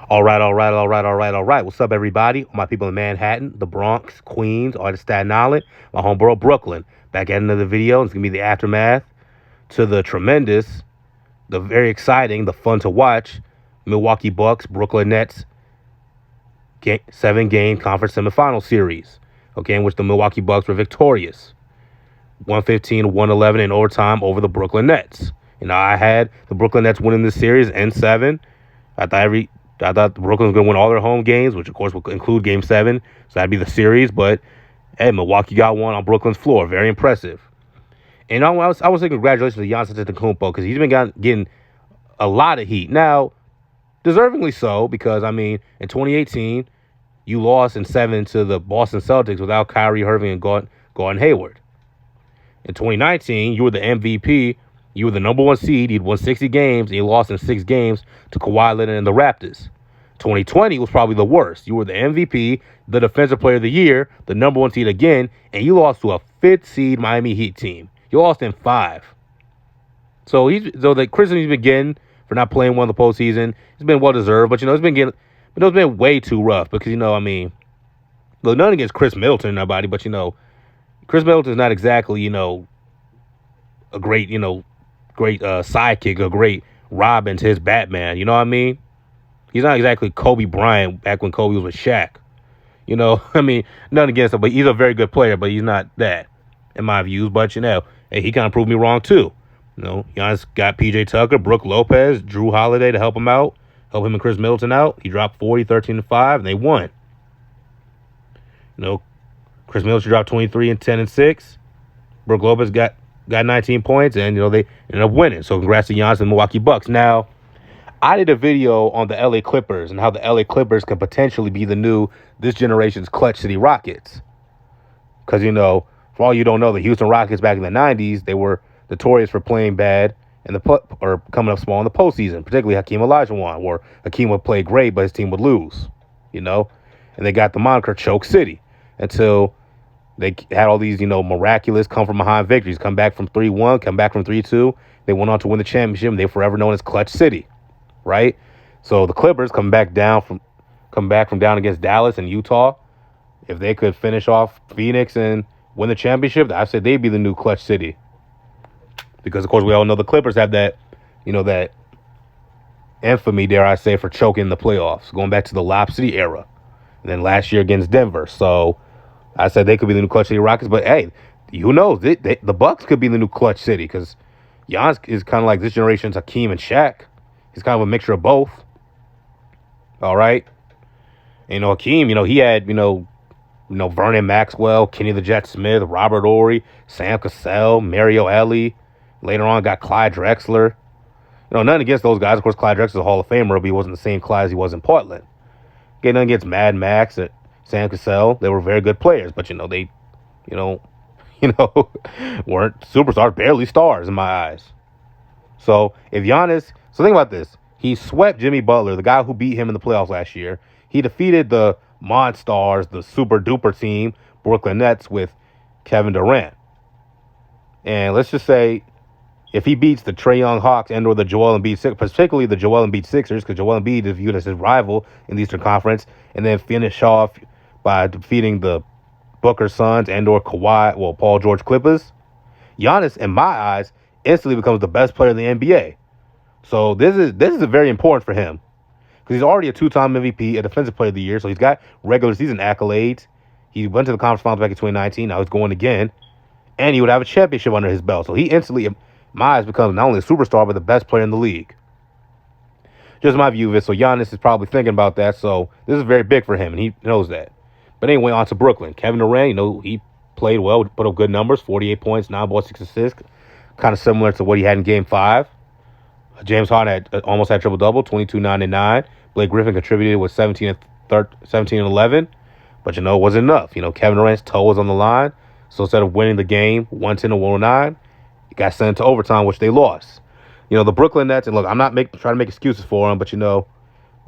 All right. What's up, everybody? My people in Manhattan, the Bronx, Queens, all the Staten Island, my homeboro, Brooklyn. Back at another video. It's going to be the aftermath to the tremendous, the very exciting, the fun to watch Milwaukee Bucks, Brooklyn Nets 7-game conference semifinal series. Okay, in which the Milwaukee Bucks were victorious. 115-111 in overtime over the Brooklyn Nets. I had the Brooklyn Nets winning this series in 7. I thought Brooklyn was going to win all their home games, which of course will include Game 7. So that'd be the series. But hey, Milwaukee got one on Brooklyn's floor. Very impressive. And I was saying congratulations to Giannis Antetokounmpo because he's been getting a lot of heat. Now, deservingly so, because, in 2018, you lost in 7 to the Boston Celtics without Kyrie Irving and Gordon Hayward. In 2019, you were the MVP. You were the number 1 seed. You'd won 60 games, and you lost in 6 games to Kawhi Leonard and the Raptors. 2020 was probably the worst. You were the MVP, the Defensive Player of the Year, the number 1 seed again, and you lost to a 5th seed Miami Heat team. You lost in 5. So the criticism he's been getting for not playing well in the postseason, it's been well deserved, but it's been way too rough because look, nothing against Chris Middleton, nobody, but Chris Middleton's not exactly a great sidekick, a great Robin to his Batman. You know what I mean? He's not exactly Kobe Bryant back when Kobe was with Shaq. Nothing against him, but he's a very good player, but he's not that, in my views. But, hey, he kind of proved me wrong, too. Giannis got P.J. Tucker, Brooke Lopez, Drew Holiday to help him out, help him and Chris Middleton out. He dropped 40, 13-5, and they won. Chris Middleton dropped 23 and 10 and 6. Brooke Lopez got 19 points, and they ended up winning. So congrats to Giannis and the Milwaukee Bucks. Now, I did a video on the LA Clippers and how the LA Clippers could potentially be this generation's Clutch City Rockets. Because, for all you don't know, the Houston Rockets back in the 90s, they were notorious for playing bad or coming up small in the postseason, particularly Hakeem Olajuwon, where Hakeem would play great, but his team would lose, and they got the moniker Choke City until they had all these, miraculous come-from-behind victories, come back from 3-1, come back from 3-2. They went on to win the championship, and they're forever known as Clutch City, right? So the Clippers come back from down against Dallas and Utah. If they could finish off Phoenix and win the championship, I said they'd be the new Clutch City. Because, of course, we all know the Clippers have that, that infamy, dare I say, for choking the playoffs, going back to the Lob City era. And then last year against Denver. So I said they could be the new Clutch City Rockets. But, hey, who knows? The Bucks could be the new Clutch City because Giannis is kind of like this generation's Hakeem and Shaq. He's kind of a mixture of both. All right? And, Hakeem, he had, Vernon Maxwell, Kenny the Jet Smith, Robert Horry, Sam Cassell, Mario Elie. Later on, got Clyde Drexler. Nothing against those guys. Of course, Clyde Drexler's a Hall of Famer, but he wasn't the same Clyde as he was in Portland. Again, nothing against Mad Max and Sam Cassell. They were very good players, but, they, weren't superstars, barely stars in my eyes. So, think about this. He swept Jimmy Butler, the guy who beat him in the playoffs last year. He defeated the Monstars, the super-duper team, Brooklyn Nets, with Kevin Durant. And let's just say, if he beats the Trae Young Hawks and or the Joel Embiid Sixers, particularly the Joel Embiid Sixers, because Joel Embiid is viewed as his rival in the Eastern Conference, and then finish off by defeating the Booker Suns and or Paul George Clippers, Giannis, in my eyes, instantly becomes the best player in the NBA. So this is very important for him because he's already a 2-time MVP, a Defensive Player of the Year, so he's got regular season accolades. He went to the conference finals back in 2019. Now he's going again, and he would have a championship under his belt. So he instantly, in my eyes, becomes not only a superstar but the best player in the league. Just my view of it. So Giannis is probably thinking about that. So this is very big for him, and he knows that. But anyway, on to Brooklyn. Kevin Durant, he played well, put up good numbers, 48 points, 9 balls, 6 assists, kind of similar to what he had in Game 5. James Harden almost had triple-double, 22, 9, and 9. Blake Griffin contributed with 17 and 11. But, it wasn't enough. Kevin Durant's toe was on the line. So instead of winning the game 110-109, he got sent to overtime, which they lost. The Brooklyn Nets, and look, I'm not trying to make excuses for them, but,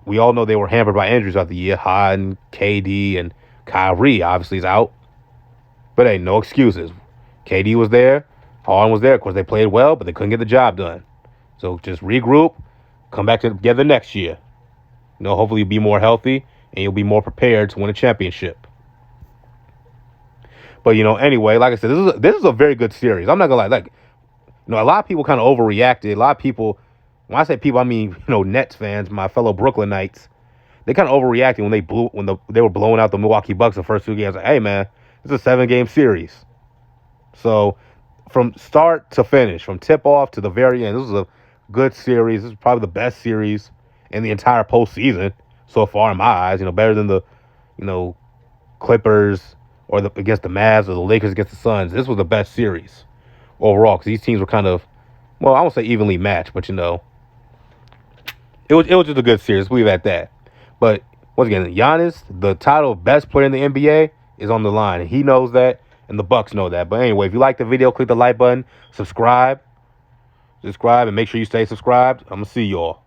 we all know they were hampered by injuries throughout the year. Harden, KD, and Kyrie obviously is out. But, hey, no excuses. KD was there. Harden was there. Of course, they played well, but they couldn't get the job done. So just regroup, come back together next year. Hopefully you'll be more healthy and you'll be more prepared to win a championship. But anyway, like I said, this is a very good series. I'm not gonna lie. Like, a lot of people kind of overreacted. A lot of people, when I say people, I mean Nets fans, my fellow Brooklynites. They kind of overreacted when they were blowing out the Milwaukee Bucks the first 2 games. Like, hey man, it's a 7-game series. So from start to finish, from tip off to the very end, this was a good series. This is probably the best series in the entire postseason so far in my eyes. Better than the Clippers or against the Mavs or the Lakers against the Suns. This was the best series overall because these teams were kind of, well, I won't say evenly matched, but it was just a good series. Leave it at that. But once again, Giannis, the title of best player in the NBA, is on the line, and he knows that, and the Bucks know that. But anyway, if you like the video, click the like button, subscribe, and make sure you stay subscribed. I'm gonna see y'all.